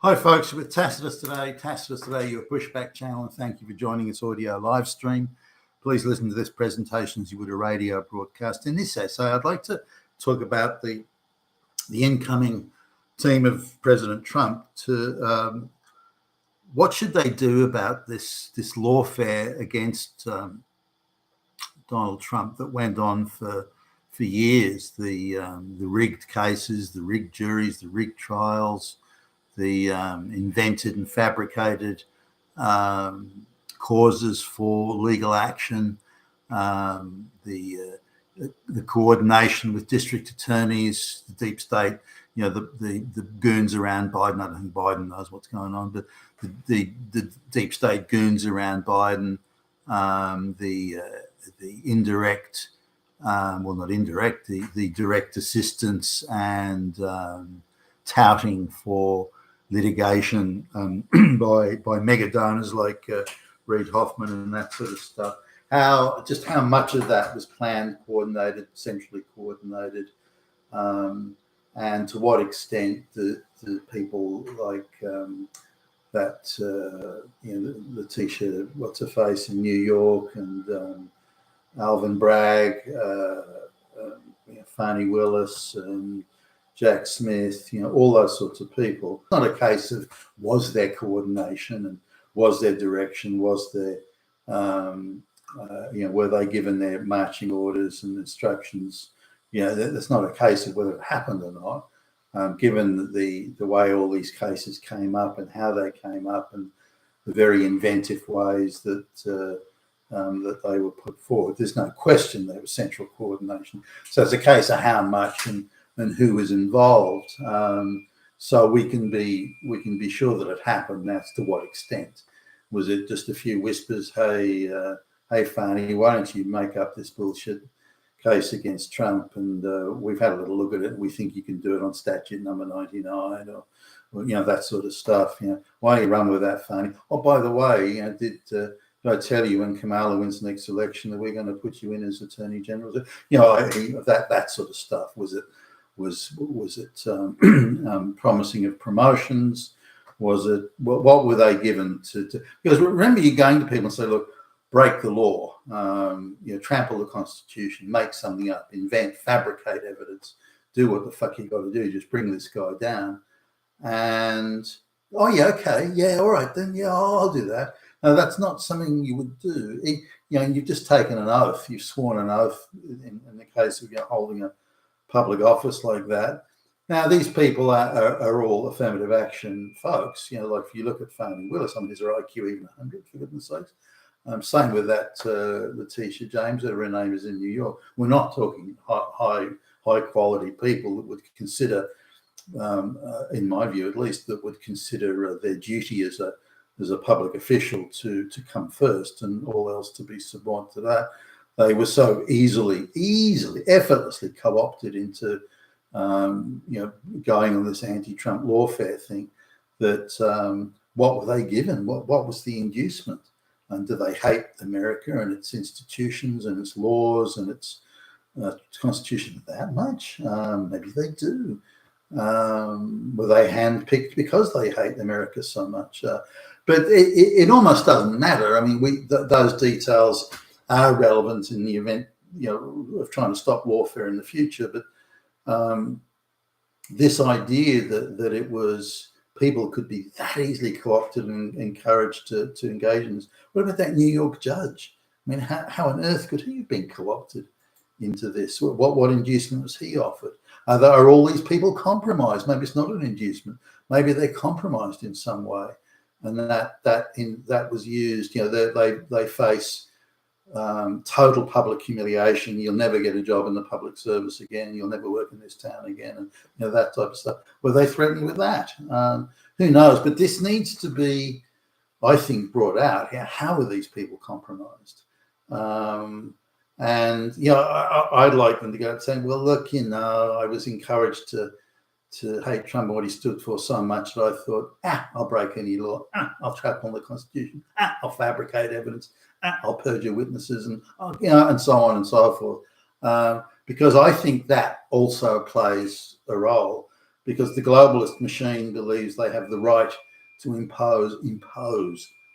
Hi folks, with Tacitus today, your pushback channel, and thank you for joining this audio live stream. Please listen to this presentation as you would a radio broadcast. In this essay, I'd like to talk about the incoming team of President Trump to what should they do about this lawfare against Donald Trump that went on for years. The rigged cases, the rigged juries, the rigged trials, the invented and fabricated causes for legal action, the coordination with district attorneys, the deep state, the goons around Biden. I don't think Biden knows what's going on, but the deep state goons around Biden, the indirect, not indirect, the direct assistance and touting for litigation by mega donors like Reid Hoffman and that sort of stuff. How much of that was planned, coordinated, centrally coordinated, and to what extent the people like Letitia, what's her face in New York, and Alvin Bragg, Fani Willis, and Jack Smith, all those sorts of people. It's not a case of was there coordination and was there direction, was there, were they given their marching orders and instructions? That's not a case of whether it happened or not. Given the way all these cases came up and how they came up and the very inventive ways that they were put forward, there's no question there was central coordination. So it's a case of how much and who was involved, so we can be sure that it happened. That's to what extent. Was it just a few whispers? Hey, Fani, why don't you make up this bullshit case against Trump? And we've had a little look at it. We think you can do it on statute number 99, or that sort of stuff. Why don't you run with that, Fani? Oh, by the way, did I tell you when Kamala wins the next election that we're going to put you in as Attorney General? That sort of stuff. Was it promising of promotions? Was it what were they given to? Because remember, you're going to people and say, look, break the law, trample the Constitution, make something up, invent, fabricate evidence, do what the fuck you got to do, just bring this guy down. And oh yeah, okay, yeah, all right then, yeah, I'll do that. No, that's not something you would do. You've just taken an oath, you've sworn an oath in the case of holding a public office like that. Now, these people are all affirmative action folks. Like if you look at Fani Willis, is her IQ even 100, for goodness sakes? Same with that Letitia James, her name is in New York. We're not talking high quality people that would consider, in my view at least, that would consider their duty as a public official to come first and all else to be subordinate to that. They were so easily, effortlessly co-opted into, going on this anti-Trump lawfare thing that what were they given? What was the inducement? And do they hate America and its institutions and its laws and its constitution that much? Maybe they do. Were they handpicked because they hate America so much? But it almost doesn't matter. Those details are relevant in the event, of trying to stop lawfare in the future. But this idea that it was people could be that easily co-opted and encouraged to engage in this. What about that New York judge? How on earth could he have been co-opted into this? What inducement was he offered? Are all these people compromised? Maybe it's not an inducement. Maybe they're compromised in some way, and that was used. They face total public humiliation. You'll never get a job in the public service again. You'll never work in this town again, and that type of stuff. Were they threatening with that? Who knows? But this needs to be, I think, brought out. How were these people compromised? And I'd like them to go out saying, well, look, I was encouraged to hate Trump and what he stood for so much that I thought, I'll break any law, I'll trap on the Constitution, I'll fabricate evidence, I'll perjure witnesses, and and so on and so forth. Because I think that also plays a role. because the globalist machine believes they have the right to impose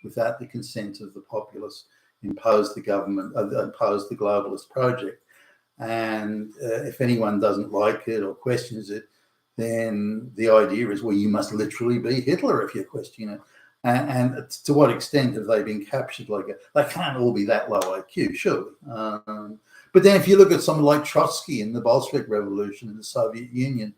without the consent of the populace, impose the government, impose the globalist project. And if anyone doesn't like it or questions it, then the idea is, well, you must literally be Hitler if you question it. And to what extent have they been captured like it? They can't all be that low IQ, surely. But then if you look at someone like Trotsky in the Bolshevik Revolution in the Soviet Union,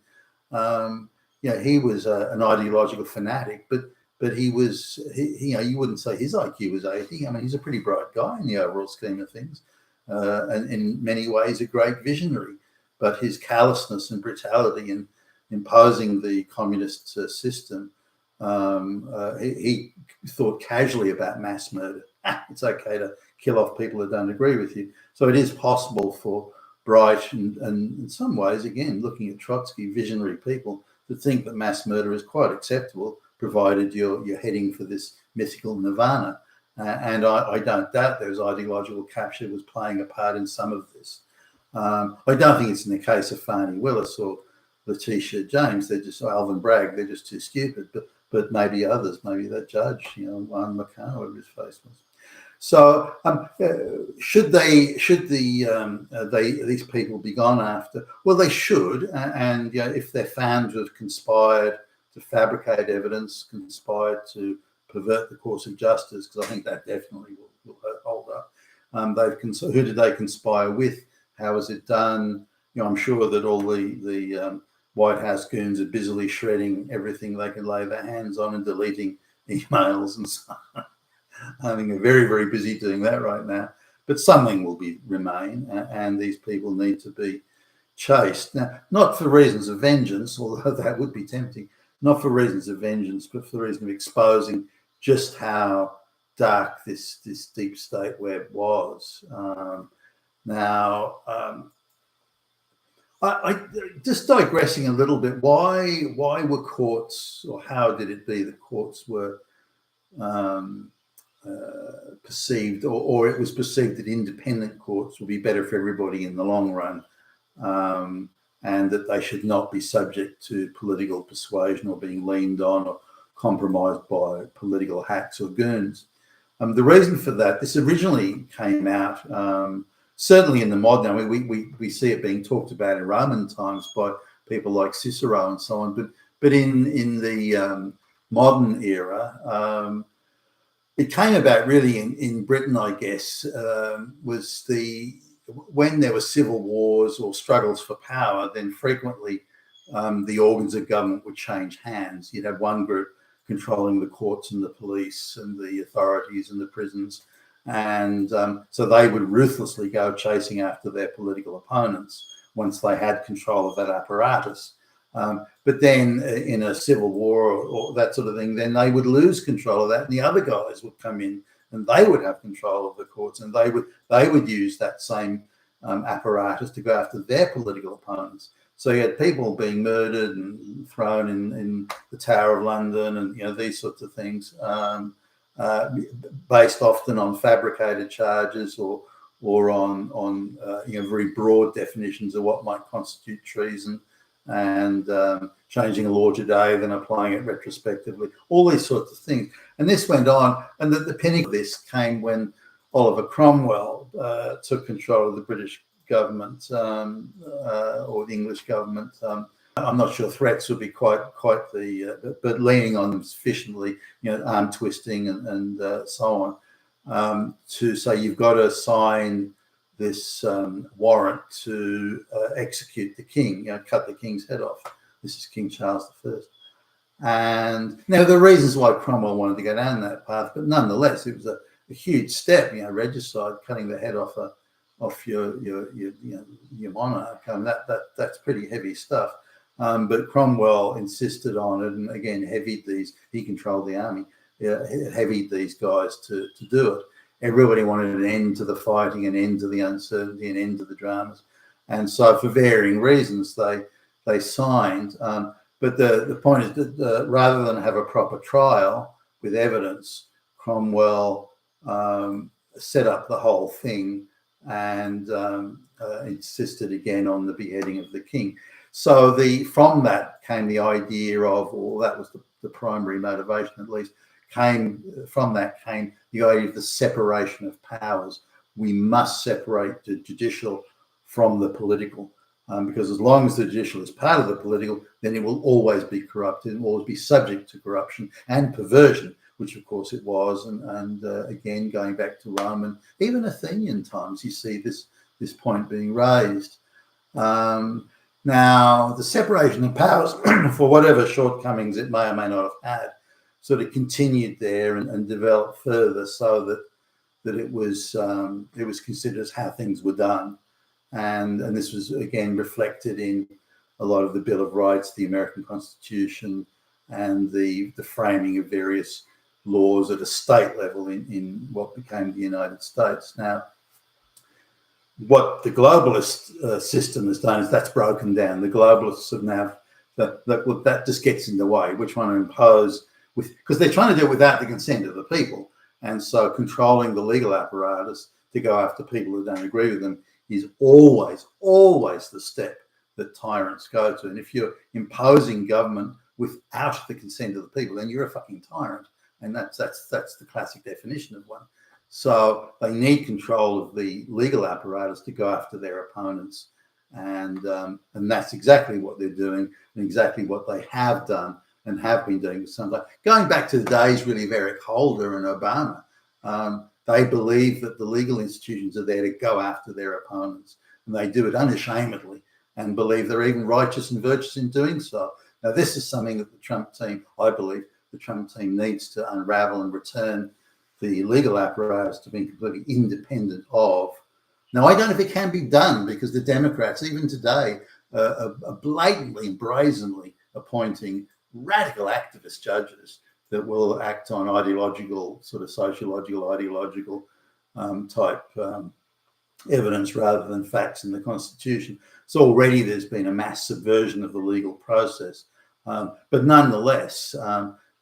he was an ideological fanatic, but he was, you wouldn't say his IQ was 80. I mean, he's a pretty bright guy in the overall scheme of things, and in many ways a great visionary. But his callousness and brutality in imposing the communist system, he thought casually about mass murder. It's okay to kill off people that don't agree with you. So it is possible for bright and in some ways, again, looking at Trotsky, visionary people to think that mass murder is quite acceptable, provided you're heading for this mythical nirvana. And I don't doubt there's ideological capture was playing a part in some of this. I don't think it's in the case of Farney Willis or Letitia James. They're just Alvin Bragg. They're just too stupid. But maybe others, maybe that judge, Juan McCann, whatever his face was. So should these people be gone after? Well, they should, and if they're found to have conspired to fabricate evidence, conspired to pervert the course of justice, because I think that definitely will hold up. Who did they conspire with? How was it done? I'm sure that all the White House goons are busily shredding everything they can lay their hands on and deleting emails and so on. I think they're very, very busy doing that right now. But something will remain, and these people need to be chased. Now, not for reasons of vengeance, although that would be tempting, not for reasons of vengeance, but for the reason of exposing just how dark this deep state web was. I just digressing a little bit, why were courts, or how did it be that courts were perceived, or it was perceived that independent courts would be better for everybody in the long run, and that they should not be subject to political persuasion or being leaned on or compromised by political hacks or goons. The reason for that, this originally came out, certainly in the modern, I mean, we see it being talked about in Roman times by people like Cicero and so on, but in the modern era, it came about really in Britain, I guess, was when there were civil wars or struggles for power, then frequently the organs of government would change hands. You'd have one group controlling the courts and the police and the authorities and the prisons. And so they would ruthlessly go chasing after their political opponents once they had control of that apparatus. But then in a civil war or that sort of thing, then they would lose control of that, and the other guys would come in and they would have control of the courts, and they would use that same apparatus to go after their political opponents. So you had people being murdered and thrown in the Tower of London, and these sorts of things, based often on fabricated charges or on very broad definitions of what might constitute treason, and changing a law today, then applying it retrospectively, all these sorts of things. And this went on, and the pinnacle of this came when Oliver Cromwell took control of the British government or the English government. I'm not sure threats would be quite but leaning on them sufficiently, arm twisting and so on, to say you've got to sign this warrant to execute the king, cut the king's head off. This is King Charles I. And now the reasons why Cromwell wanted to go down that path, but nonetheless, it was a huge step, regicide, cutting the head off your monarch. That's pretty heavy stuff. But Cromwell insisted on it, and again, he controlled the army, heavied these guys to do it. Everybody wanted an end to the fighting, an end to the uncertainty, an end to the dramas. And so for varying reasons, they signed. But the point is that rather than have a proper trial with evidence, Cromwell set up the whole thing and insisted again on the beheading of the king. So from that came the idea of, or that was the primary motivation at least, came the idea of the separation of powers. We must separate the judicial from the political, because as long as the judicial is part of the political, then it will always be corrupted and always be subject to corruption and perversion, which of course it was. And again, going back to Roman, even Athenian times, you see this point being raised. Now, the separation of powers, for whatever shortcomings it may or may not have had, sort of continued there and developed further, so that it was considered as how things were done, and this was again reflected in a lot of the Bill of Rights, the American Constitution, and the framing of various laws at a state level in what became the United States. Now, what the globalist system has done is that's broken down. The globalists have now that just gets in the way, which want to impose because they're trying to do it without the consent of the people, and so controlling the legal apparatus to go after people who don't agree with them is always the step that tyrants go to. And if you're imposing government without the consent of the people, then you're a fucking tyrant, and that's the classic definition of one. So they need control of the legal apparatus to go after their opponents, and that's exactly what they're doing, and exactly what they have done and have been doing for some time. Going back to the days really of Eric Holder and Obama, they believe that the legal institutions are there to go after their opponents, and they do it unashamedly and believe they're even righteous and virtuous in doing so. Now, this is something that the Trump team, I believe, the Trump team needs to unravel and return the legal apparatus to being completely independent of. Now, I don't know if it can be done, because the Democrats, even today, are blatantly and brazenly appointing radical activist judges that will act on ideological, sort of sociological, ideological type evidence rather than facts in the Constitution. So already there's been a mass subversion of the legal process. But nonetheless,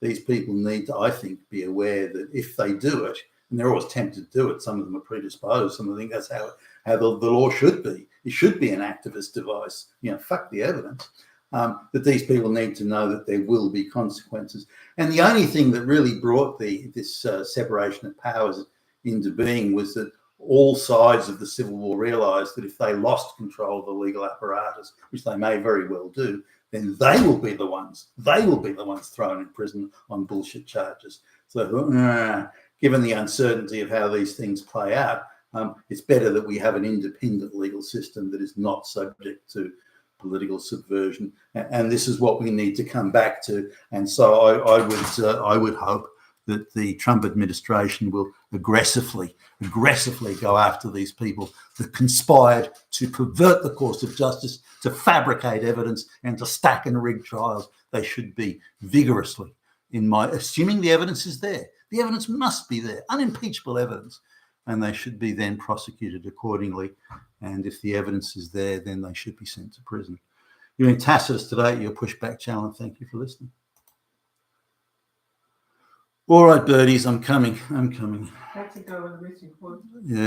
these people need to, I think, be aware that if they do it, and they're always tempted to do it, some of them are predisposed, some of them think that's how the law should be. It should be an activist device, fuck the evidence. That these people need to know that there will be consequences. And the only thing that really brought this separation of powers into being was that all sides of the Civil War realised that if they lost control of the legal apparatus, which they may very well do, then they will be the ones thrown in prison on bullshit charges. So given the uncertainty of how these things play out, it's better that we have an independent legal system that is not subject to political subversion, and this is what we need to come back to. And so I would hope that the Trump administration will aggressively go after these people that conspired to pervert the course of justice, to fabricate evidence, and to stack and rig trials. They should be vigorously, assuming the evidence is there. The evidence must be there, unimpeachable evidence, and they should be then prosecuted accordingly. And if the evidence is there, then they should be sent to prison. You're in Tacitus today at your pushback channel, and thank you for listening. All right, birdies, I'm coming. That's a go with the missing point. Yeah.